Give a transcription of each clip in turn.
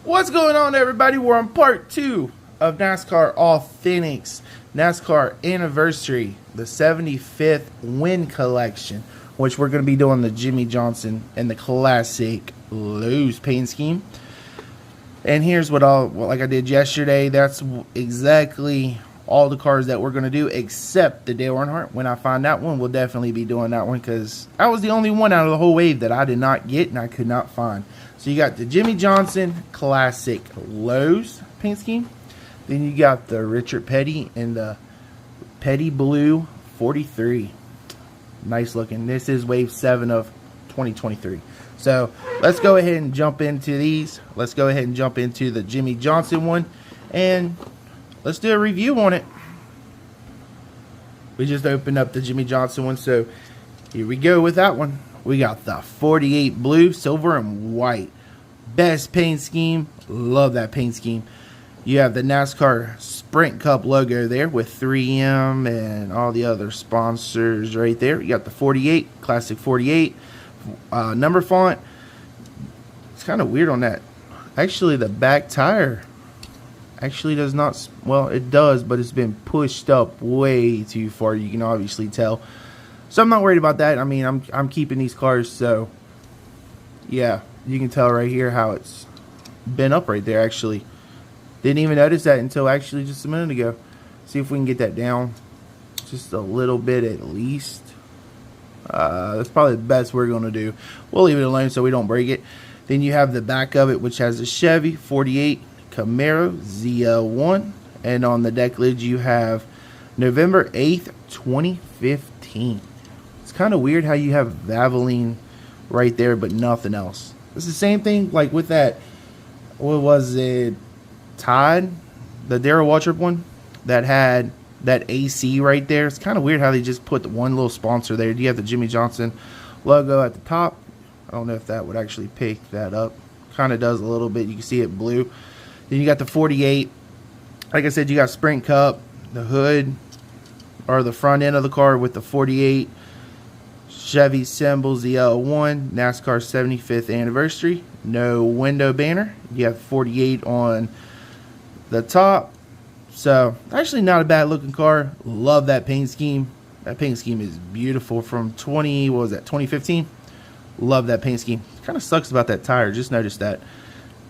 What's going on, everybody? We're on part 2 of NASCAR Authentics NASCAR Anniversary, the 75th win collection, which we're going to be doing the Jimmie Johnson and the classic Lowe's paint scheme. And here's what like I did yesterday, that's exactly all the cars that we're going to do except the Dale Earnhardt. When I find that one, we'll definitely be doing that one because that was the only one out of the whole wave that I did not get and I could not find. So you got the Jimmie Johnson Classic Lowe's paint scheme. Then you got the Richard Petty and the Petty Blue 43. Nice looking. This is wave 7 of 2023. So let's go ahead and jump into these. Let's go ahead and jump into the Jimmie Johnson one. And let's do a review on it. We just opened up the Jimmie Johnson one. So here we go with that one. We got the 48 blue, silver, and white. Best paint scheme. Love that paint scheme. You have the NASCAR Sprint Cup logo there with 3M and all the other sponsors right there. You got the 48, classic 48 number font. It's kind of weird on that. Actually, the back tire actually does not, well, it does, but it's been pushed up way too far. You can obviously tell. So I'm not worried about that. I mean, I'm keeping these cars, so yeah, you can tell right here how it's been up right there. Actually, didn't even notice that until actually just a minute ago. See if we can get that down just a little bit at least. That's probably the best we're going to do. We'll leave it alone so we don't break it. Then you have the back of it, which has a Chevy 48 Camaro ZL1, and on the deck lid you have November 8th, 2015. It's kind of weird how you have Valvoline right there, but nothing else. It's the same thing like with that, what was it, Tide, the Darrell Waltrip one that had that AC right there. It's kind of weird how they just put the one little sponsor there. You have the Jimmie Johnson logo at the top. I don't know if that would actually pick that up. Kind of does a little bit. You can see it blue. Then you got the 48. Like I said, you got Sprint Cup, the hood, or the front end of the car with the 48 Chevy symbol ZL1 NASCAR 75th anniversary. No window banner. You have 48 on the top. So actually not a bad looking car. Love that paint scheme. That paint scheme is beautiful from 2015. Love that paint scheme. Kind of sucks about that tire. Just noticed that.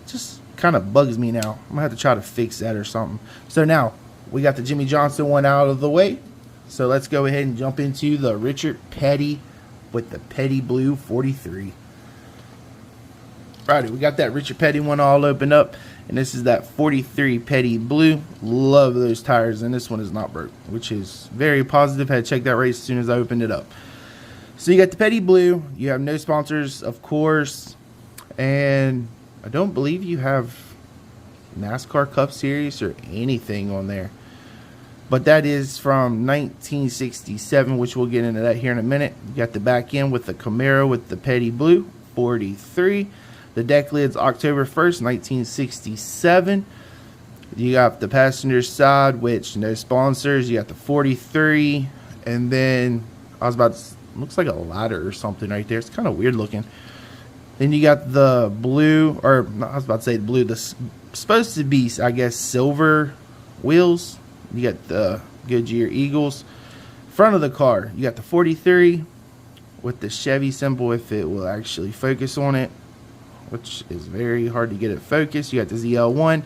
Just kind of bugs me now. I'm gonna have to try to fix that or something. So now we got the Jimmie Johnson one out of the way. So let's go ahead and jump into the Richard Petty with the Petty Blue 43. Alrighty, we got that Richard Petty one all opened up, and this is that 43 Petty Blue. Love those tires, and this one is not broke, which is very positive. Had to check that race as soon as I opened it up. So you got the Petty Blue. You have no sponsors, of course, and I don't believe you have NASCAR Cup Series or anything on there. But that is from 1967, which we'll get into that here in a minute. You got the back end with the Camaro with the Petty Blue 43. The deck lid's October 1st, 1967. You got the passenger side, which no sponsors. You got the 43, and then I was about to, looks like a ladder or something right there. It's kind of weird looking. Then you got the blue, or I was about to say the blue, the supposed to be, I guess, silver wheels. You got the Goodyear Eagles. Front of the car, you got the 43 with the Chevy symbol, if it will actually focus on it, which is very hard to get it focused. You got the ZL1.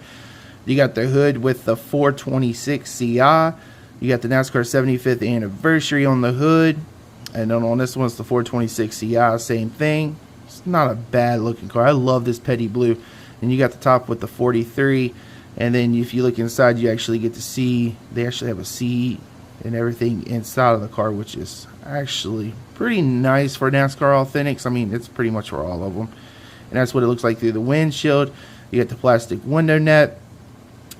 You got the hood with the 426 CI. You got the NASCAR 75th anniversary on the hood. And then on this one, it's the 426 CI, same thing. It's not a bad looking car. I love this Petty Blue. And you got the top with the 43. And then if you look inside, you actually get to see, they actually have a seat and everything inside of the car, which is actually pretty nice for NASCAR Authentics. I mean, it's pretty much for all of them. And that's what it looks like through the windshield. You got the plastic window net.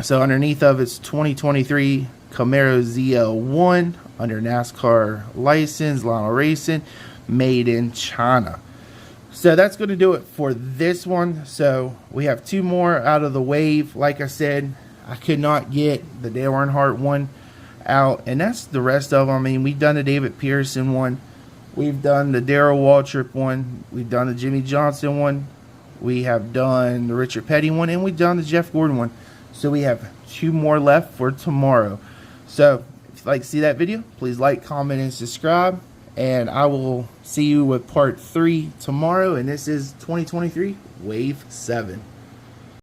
So underneath of it's 2023 Camaro ZL1 under NASCAR license, Lionel Racing, made in China. So that's going to do it for this one. So we have 2 more out of the wave. Like I said, I could not get the Dale Earnhardt one out, and that's the rest of them. I mean, we've done the David Pearson one, we've done the Darrell Waltrip one, we've done the Jimmie Johnson one, We have done the Richard Petty one, and we've done the Jeff Gordon one. So we have 2 more left for tomorrow. So if you'd like to see that video, please like, comment, and subscribe. And I will see you with part 3 tomorrow. And this is 2023 Wave 7.